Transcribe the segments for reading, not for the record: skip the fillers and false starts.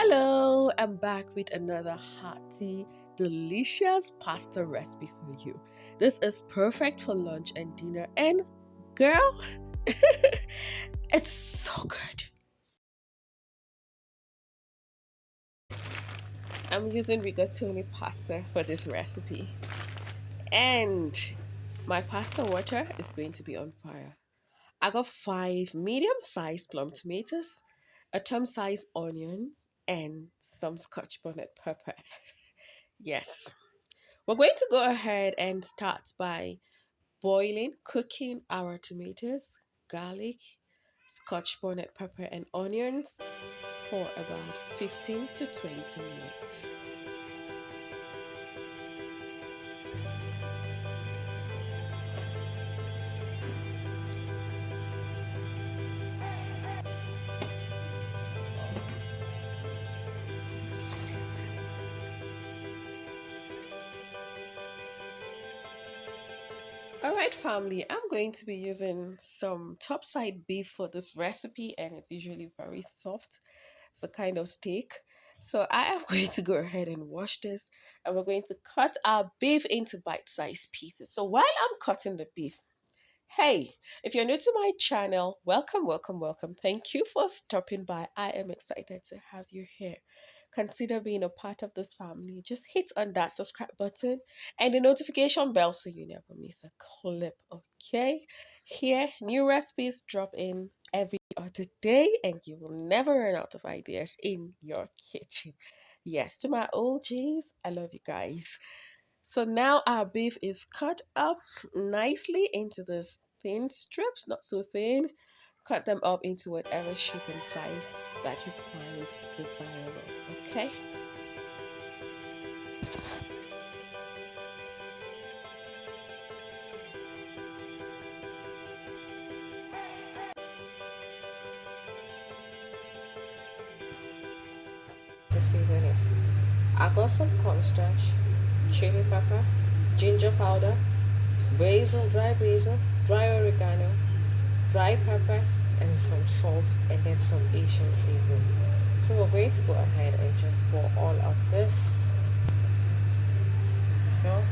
Hello, I'm back with another hearty, delicious pasta recipe for you. This is perfect for lunch and dinner, and girl, it's so good. I'm using rigatoni pasta for this recipe, and my pasta water is going to be on fire. I got five medium-sized plum tomatoes, a thumb-sized onion, and some scotch bonnet pepper. Yes. We're going to go ahead and start by cooking our tomatoes, garlic, scotch bonnet pepper, and onions for about 15 to 20 minutes. All right, family, I'm going to be using some topside beef for this recipe, and it's usually very soft. It's a kind of steak. So I am going to go ahead and wash this, and we're going to cut our beef into bite-sized pieces. So while I'm cutting the beef, hey, if you're new to my channel, welcome, welcome, welcome. Thank you for stopping by. I am excited to have you here. Consider being a part of this family. Just hit on that subscribe button and the notification bell so you never miss a clip, okay? Here, new recipes drop in every other day and you will never run out of ideas in your kitchen. Yes, to my OGs, I love you guys. So now our beef is cut up nicely into this thin strips, not so thin. Cut them up into whatever shape and size that you find desirable. Okay? To season it, I got some cornstarch, chili pepper, ginger powder, basil, dry oregano, dry pepper, and some salt, and then some Asian seasoning. So we're going to go ahead and just pour all of this. So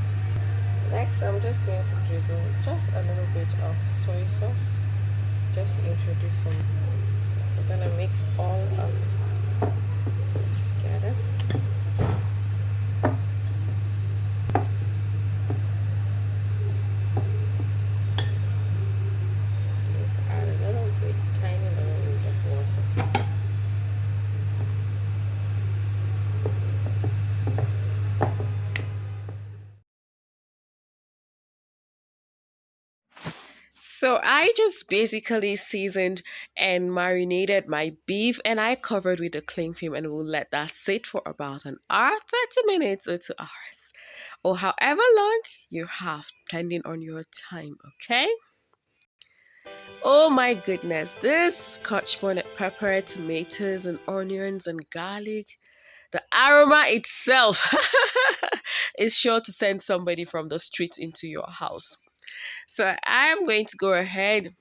next, I'm just going to drizzle just a little bit of soy sauce, just to introduce some. So we're gonna mix all of this together. Let's add a little bit, tiny little bit of water. So I just basically seasoned and marinated my beef and I covered with a cling film and we'll let that sit for about an hour, 30 minutes or 2 hours. Or however long you have, depending on your time, okay? Oh my goodness, this scotch bonnet pepper, tomatoes and onions and garlic, the aroma itself is sure to send somebody from the streets into your house. So I'm going to go ahead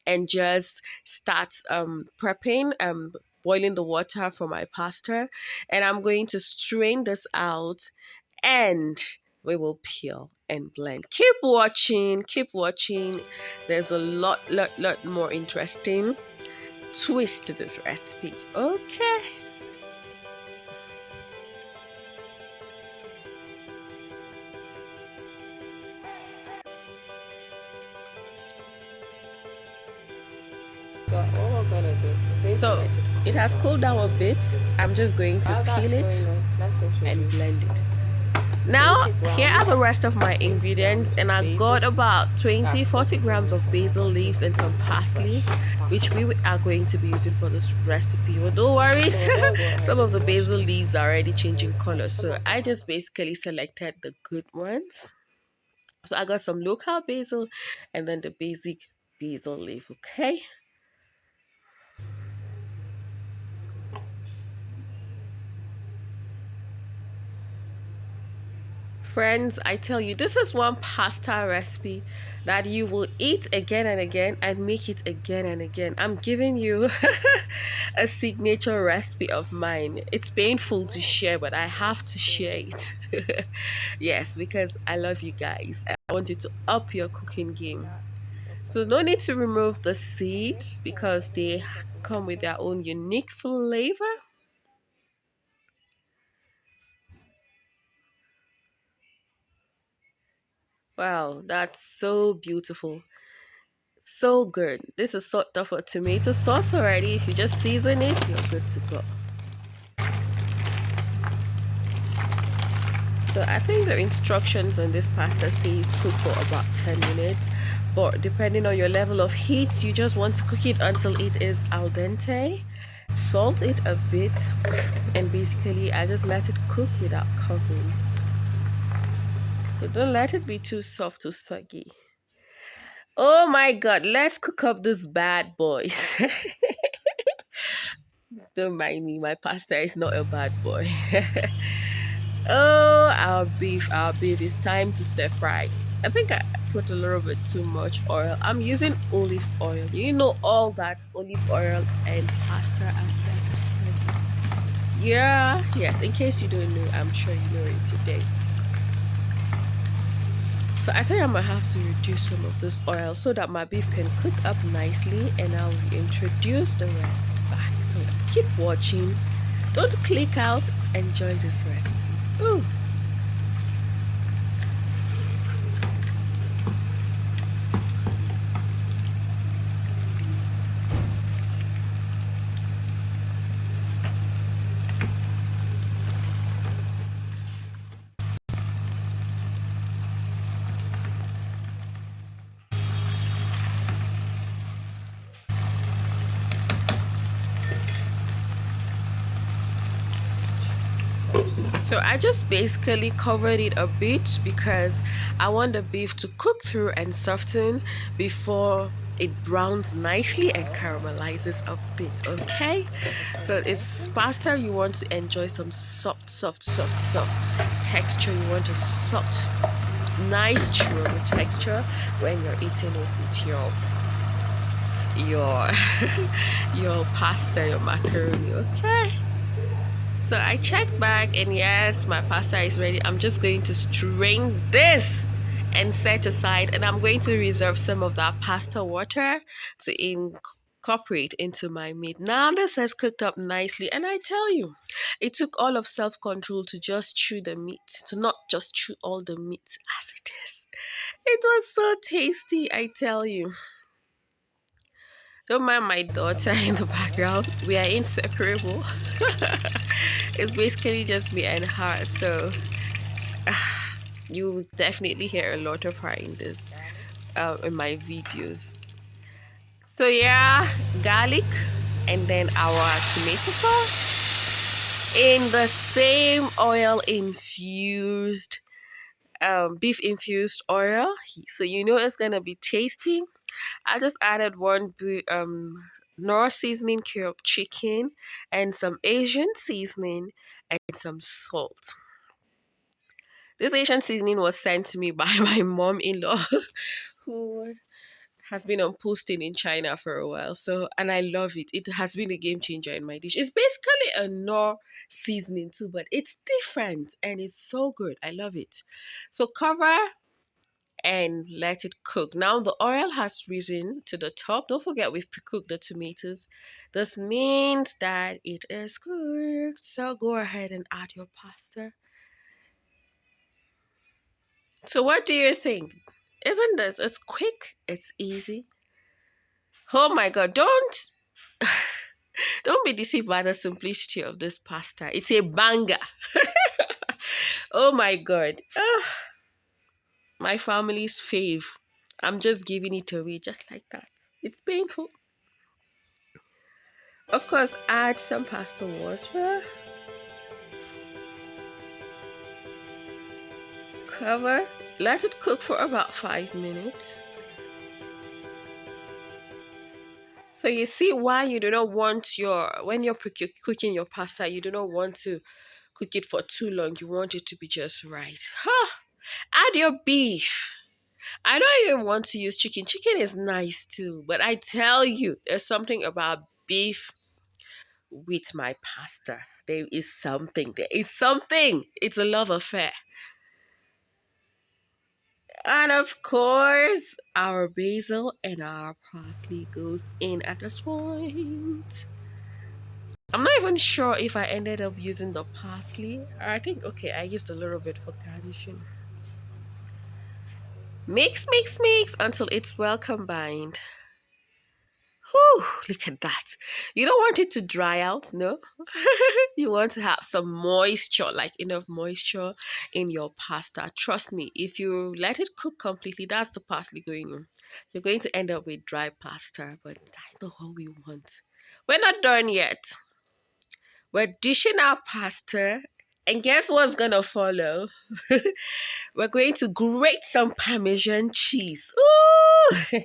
and just start prepping boiling the water for my pasta, and I'm going to strain this out and we will peel and blend. Keep watching. There's a lot more interesting twist to this recipe. Okay. So it has cooled down a bit. I'm just going to peel it and blend it. Now, here are the rest of my ingredients, and I got about 40 grams of basil leaves and some parsley, which we are going to be using for this recipe. But don't worry, some of the basil leaves are already changing color, so I just basically selected the good ones. So I got some local basil and then the basic basil leaf, okay? Friends, I tell you, this is one pasta recipe that you will eat again and again and make it again and again. I'm giving you a signature recipe of mine. It's painful to share, but I have to share it. Yes, because I love you guys. I want you to up your cooking game. So no need to remove the seeds because they come with their own unique flavor. Wow, that's so beautiful. So good. This is sort of a tomato sauce already. If you just season it, you're good to go. So I think the instructions on this pasta says cook for about 10 minutes. But depending on your level of heat, you just want to cook it until it is al dente. Salt it a bit, and basically I just let it cook without covering. So don't let it be too soft or soggy. Oh my god, let's cook up this bad boy. Don't mind me, my pasta is not a bad boy. Oh, our beef is time to stir fry. I think I put a little bit too much oil. I'm using olive oil. You know all that olive oil and pasta are better friends. Yeah, yes. In case you don't know, I'm sure you know it today. So I think I might have to reduce some of this oil so that my beef can cook up nicely, and I'll introduce the rest back. So keep watching. Don't click out. Enjoy this recipe. Ooh. So I just basically covered it a bit because I want the beef to cook through and soften before it browns nicely and caramelizes a bit, okay? So it's pasta, you want to enjoy some soft texture. You want a soft, nice chewy texture when you're eating it with your your pasta, your macaroni, okay? So I checked back, and yes, my pasta is ready. I'm just going to strain this and set aside, and I'm going to reserve some of that pasta water to incorporate into my meat. Now this has cooked up nicely, and I tell you, it took all of self-control to just chew the meat, to not just chew all the meat as it is. It was so tasty, I tell you. Don't mind my daughter in the background. We are inseparable. It's basically just me and her. So you will definitely hear a lot of her in this in my videos. So yeah, garlic and then our tomato sauce in the same oil infused beef infused oil. So you know it's gonna be tasty. I just added one Nor seasoning cube chicken and some Asian seasoning and some salt. This Asian seasoning was sent to me by my mom-in-law who has been on posting in China for a while. So, and I love it. It has been a game changer in my dish. It's basically a Nor seasoning too, but it's different and it's so good. I love it. So cover and let it cook. Now the oil has risen to the top. Don't forget we've pre-cooked the tomatoes. This means that it is cooked. So go ahead and add your pasta. So what do you think? Isn't this? It's quick. It's easy. Oh my god! Don't be deceived by the simplicity of this pasta. It's a banger. Oh my god! My family's fave. I'm just giving it away just like that. It's painful. Of course, add some pasta water. Cover. Let it cook for about 5 minutes. So you see why you do not want when you're cooking your pasta, you do not want to cook it for too long. You want it to be just right. Huh. Add your beef. I don't even want to use chicken. Chicken is nice too, but I tell you, there's something about beef with my pasta. There is something. There is something. It's a love affair. And of course, our basil and our parsley goes in at this point. I'm not even sure if I ended up using the parsley. I think, okay, I used a little bit for garnishing. Mix, mix, mix until it's well combined. Whew, look at that. You don't want it to dry out, no? You want to have some moisture, like enough moisture in your pasta. Trust me, if you let it cook completely, that's the parsley going in. You're going to end up with dry pasta, but that's not what we want. We're not done yet. We're dishing our pasta, and guess what's gonna follow? We're going to grate some Parmesan cheese. Ooh!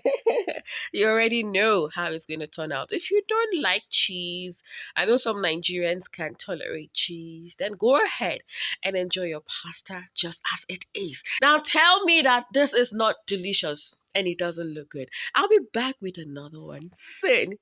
You already know how it's going to turn out. If you don't like cheese, I know some Nigerians can tolerate cheese, then go ahead and enjoy your pasta just as it is. Now tell me that this is not delicious and it doesn't look good. I'll be back with another one soon.